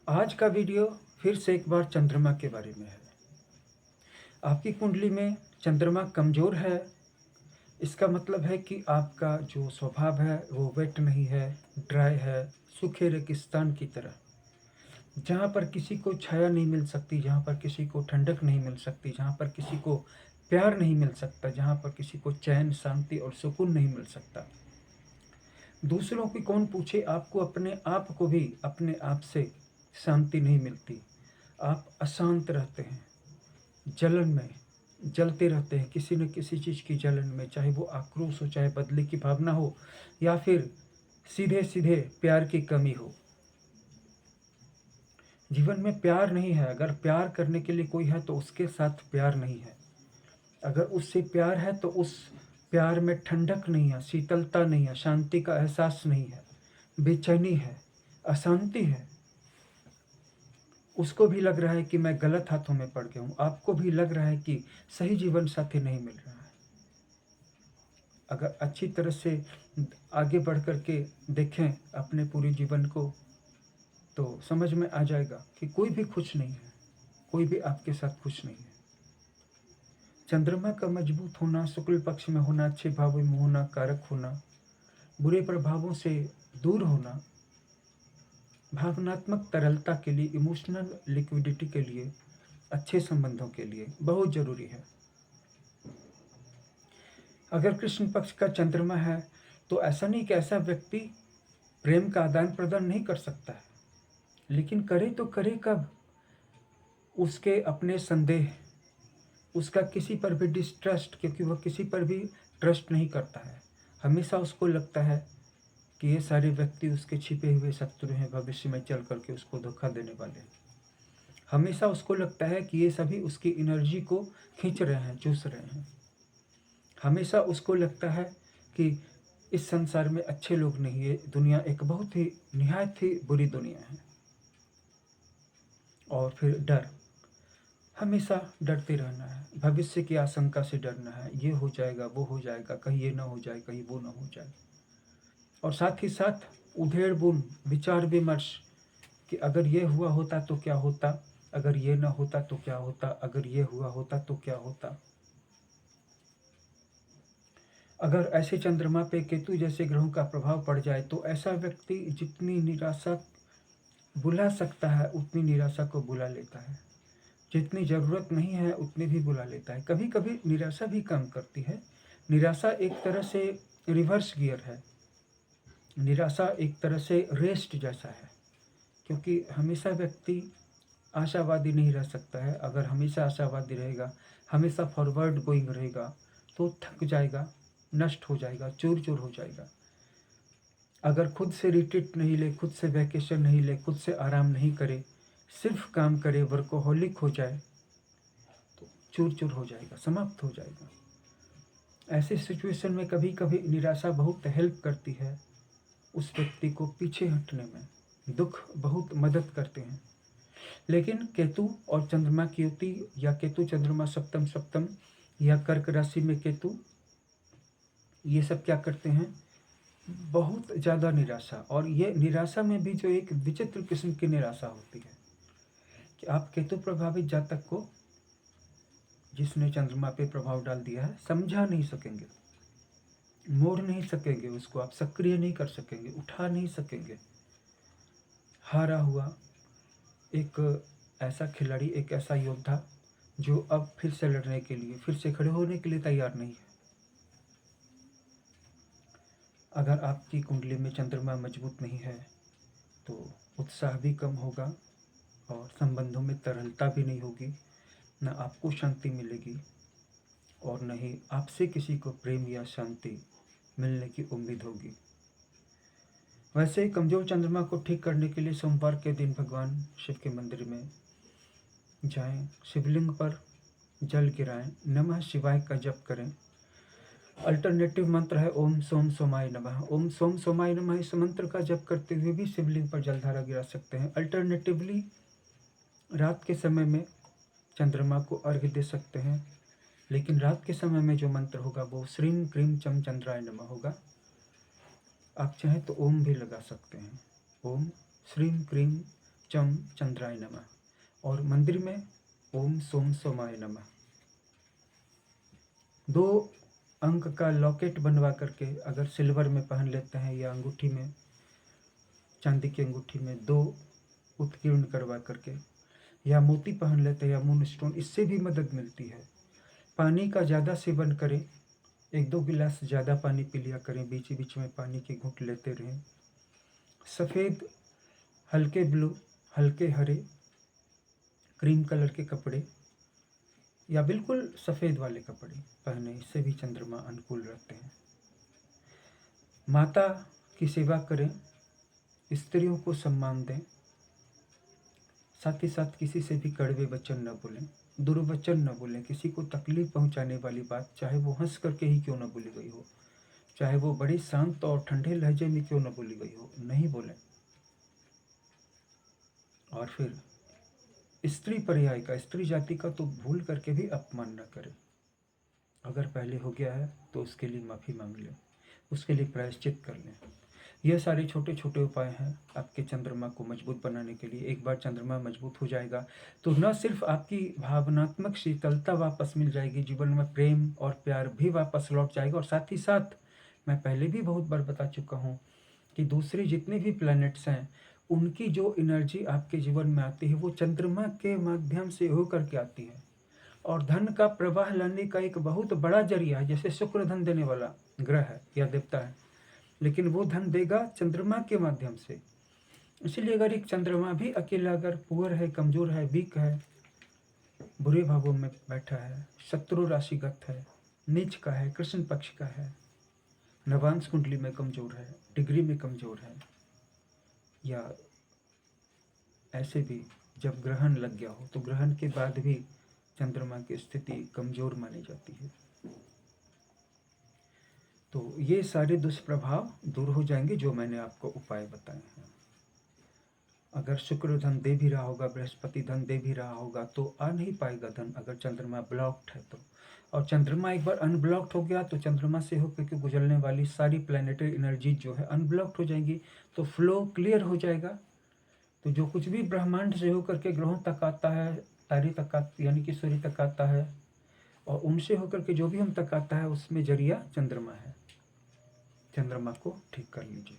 आज का वीडियो फिर से एक बार चंद्रमा के बारे में है। आपकी कुंडली में चंद्रमा कमज़ोर है, इसका मतलब है कि आपका जो स्वभाव है वो वेट नहीं है, ड्राई है, सूखे रेगिस्तान की तरह। जहाँ पर किसी को छाया नहीं मिल सकती, जहाँ पर किसी को ठंडक नहीं मिल सकती, जहाँ पर किसी को प्यार नहीं मिल सकता, जहाँ पर किसी को चैन, शांति और सुकून नहीं मिल सकता। दूसरों की कौन पूछे, आपको अपने आप को भी अपने आप से शांति नहीं मिलती। आप अशांत रहते हैं, जलन में जलते रहते हैं, किसी न किसी चीज़ की जलन में, चाहे वो आक्रोश हो, चाहे बदले की भावना हो, या फिर सीधे सीधे प्यार की कमी हो। जीवन में प्यार नहीं है। अगर प्यार करने के लिए कोई है तो उसके साथ प्यार नहीं है। अगर उससे प्यार है तो उस प्यार में ठंडक नहीं है, शीतलता नहीं है, शांति का एहसास नहीं है, बेचैनी है, अशांति है। उसको भी लग रहा है कि मैं गलत हाथों में पड़ गया हूँ, आपको भी लग रहा है कि सही जीवन साथी नहीं मिल रहा है। अगर अच्छी तरह से आगे बढ़ कर के देखें अपने पूरे जीवन को, तो समझ में आ जाएगा कि कोई भी खुश नहीं है, कोई भी आपके साथ खुश नहीं है। चंद्रमा का मजबूत होना, शुक्ल पक्ष में होना, अच्छे भाव में होना, कारक होना, बुरे प्रभावों से दूर होना, भावनात्मक तरलता के लिए, इमोशनल लिक्विडिटी के लिए, अच्छे संबंधों के लिए बहुत जरूरी है। अगर कृष्ण पक्ष का चंद्रमा है तो ऐसा नहीं कि ऐसा व्यक्ति प्रेम का आदान प्रदान नहीं कर सकता है, लेकिन करे तो करे कब? उसके अपने संदेह, उसका किसी पर भी डिस्ट्रस्ट, क्योंकि वह किसी पर भी ट्रस्ट नहीं करता है। हमेशा उसको लगता है कि ये सारे व्यक्ति उसके छिपे हुए शत्रु हैं, भविष्य में चल करके उसको धोखा देने वाले हैं। हमेशा उसको लगता है कि ये सभी उसकी एनर्जी को खींच रहे हैं, चूस रहे हैं। हमेशा उसको लगता है कि इस संसार में अच्छे लोग नहीं है, दुनिया एक बहुत ही निहायत ही बुरी दुनिया है। और फिर डर, हमेशा डरते रहना है, भविष्य की आशंका से डरना है, ये हो जाएगा, वो हो जाएगा, कहीं ये ना हो जाए, कहीं वो ना हो जाए। और साथ ही साथ उधेड़ बुन, विचार विमर्श कि अगर ये हुआ होता तो क्या होता, अगर ये ना होता तो क्या होता, अगर ये हुआ होता तो क्या होता। अगर ऐसे चंद्रमा पे केतु जैसे ग्रहों का प्रभाव पड़ जाए तो ऐसा व्यक्ति जितनी निराशा बुला सकता है उतनी निराशा को बुला लेता है, जितनी ज़रूरत नहीं है उतनी भी बुला लेता है। कभी कभी निराशा भी काम करती है। निराशा एक तरह से रिवर्स गियर है। निराशा एक तरह से रेस्ट जैसा है, क्योंकि हमेशा व्यक्ति आशावादी नहीं रह सकता है। अगर हमेशा आशावादी रहेगा, हमेशा फॉरवर्ड गोइंग रहेगा, तो थक जाएगा, नष्ट हो जाएगा, चूर चूर हो जाएगा। अगर खुद से रिट्रीट नहीं ले, खुद से वैकेशन नहीं ले, खुद से आराम नहीं करे, सिर्फ काम करे, वर्कोहॉलिक हो जाए, तो चूर चूर हो जाएगा, समाप्त हो जाएगा। ऐसे सिचुएशन में कभी कभी निराशा बहुत हेल्प करती है उस व्यक्ति को पीछे हटने में। दुख बहुत मदद करते हैं। लेकिन केतु और चंद्रमा की युति, या केतु चंद्रमा सप्तम सप्तम, या कर्क राशि में केतु, ये सब क्या करते हैं? बहुत ज़्यादा निराशा। और ये निराशा में भी जो एक विचित्र किस्म की निराशा होती है कि आप केतु प्रभावित जातक को, जिसने चंद्रमा पे प्रभाव डाल दिया है, समझा नहीं सकेंगे, मोड़ नहीं सकेंगे, उसको आप सक्रिय नहीं कर सकेंगे, उठा नहीं सकेंगे। हारा हुआ एक ऐसा खिलाड़ी, एक ऐसा योद्धा जो अब फिर से लड़ने के लिए, फिर से खड़े होने के लिए तैयार नहीं है। अगर आपकी कुंडली में चंद्रमा मजबूत नहीं है तो उत्साह भी कम होगा, और संबंधों में तरलता भी नहीं होगी, न आपको शांति मिलेगी, और न ही आपसे किसी को प्रेम या शांति मिलने की उम्मीद होगी। वैसे ही कमजोर चंद्रमा को ठीक करने के लिए सोमवार के दिन भगवान शिव के मंदिर में जाएं, शिवलिंग पर जल गिराएं, नमः शिवाय का जप करें। अल्टरनेटिव मंत्र है ओम सोम सोमाय नमः। ओम सोम सोमाय नमः, इस मंत्र का जप करते हुए भी शिवलिंग पर जलधारा गिरा सकते हैं। अल्टरनेटिवली रात के समय में चंद्रमा को अर्घ्य दे सकते हैं, लेकिन रात के समय में जो मंत्र होगा वो श्रीम क्रीम चम चंद्राय नमः होगा। आप चाहें तो ओम भी लगा सकते हैं, ओम श्रीम क्रीम चं चंद्राय नमः, और मंदिर में ओम सोम सोमाय नमः। 2 अंक का लॉकेट बनवा करके अगर सिल्वर में पहन लेते हैं या अंगूठी में, चांदी की अंगूठी में 2 उत्कीर्ण करवा करके, या मोती पहन लेते हैं या मून स्टोन, इससे भी मदद मिलती है। पानी का ज़्यादा सेवन करें, 1-2 गिलास ज़्यादा पानी पी लिया करें, बीच बीच में पानी के घूंट लेते रहें। सफ़ेद, हल्के ब्लू, हल्के हरे, क्रीम कलर के कपड़े या बिल्कुल सफ़ेद वाले कपड़े पहने, इससे भी चंद्रमा अनुकूल रहते हैं। माता की सेवा करें, स्त्रियों को सम्मान दें, साथ ही साथ किसी से भी कड़वे वचन न बोलें, दुर्वचन न बोलें, किसी को तकलीफ पहुंचाने वाली बात, चाहे वो हंस करके ही क्यों न बोली गई हो, चाहे वो बड़ी शांत और ठंडे लहजे में क्यों न बोली गई हो, नहीं बोलें। और फिर स्त्री पर्याय का, स्त्री जाति का तो भूल करके भी अपमान न करें। अगर पहले हो गया है तो उसके लिए माफ़ी मांग लें, उसके लिए प्रायश्चित कर लें। यह सारे छोटे छोटे उपाय हैं आपके चंद्रमा को मजबूत बनाने के लिए। एक बार चंद्रमा मजबूत हो जाएगा तो न सिर्फ आपकी भावनात्मक शीतलता वापस मिल जाएगी, जीवन में प्रेम और प्यार भी वापस लौट जाएगा, और साथ ही साथ मैं पहले भी बहुत बार बता चुका हूँ कि दूसरे जितने भी प्लैनेट्स हैं उनकी जो एनर्जी आपके जीवन में आती है वो चंद्रमा के माध्यम से हो करके आती है, और धन का प्रवाह लाने का एक बहुत बड़ा जरिया है। जैसे शुक्र धन देने वाला ग्रह है या देवता है, लेकिन वो धन देगा चंद्रमा के माध्यम से। इसलिए अगर एक चंद्रमा भी अकेला अगर पुअर है, कमजोर है, वीक है, बुरे भावों में बैठा है, शत्रु राशिगत है, नीच का है, कृष्ण पक्ष का है, नवांश कुंडली में कमजोर है, डिग्री में कमजोर है, या ऐसे भी जब ग्रहण लग गया हो तो ग्रहण के बाद भी चंद्रमा की स्थिति कमजोर मानी जाती है। तो ये सारे दुष्प्रभाव दूर हो जाएंगे जो मैंने आपको उपाय बताए हैं। अगर शुक्र धन दे भी रहा होगा, बृहस्पति धन दे भी रहा होगा, तो आ नहीं पाएगा धन अगर चंद्रमा ब्लॉक्ड है तो। और चंद्रमा एक बार अनब्लॉक्ड हो गया तो चंद्रमा से होकर के गुजरने वाली सारी प्लैनेटरी एनर्जी जो है अनब्लॉक्ड हो जाएंगी, तो फ्लो क्लियर हो जाएगा। तो जो कुछ भी ब्रह्मांड से होकर के ग्रहों तक आता है, तारे तक यानी कि सूर्य तक आता है, और उनसे होकर के जो भी हम तक आता है उसमें जरिया चंद्रमा है। चंद्रमा को ठीक कर लीजिए।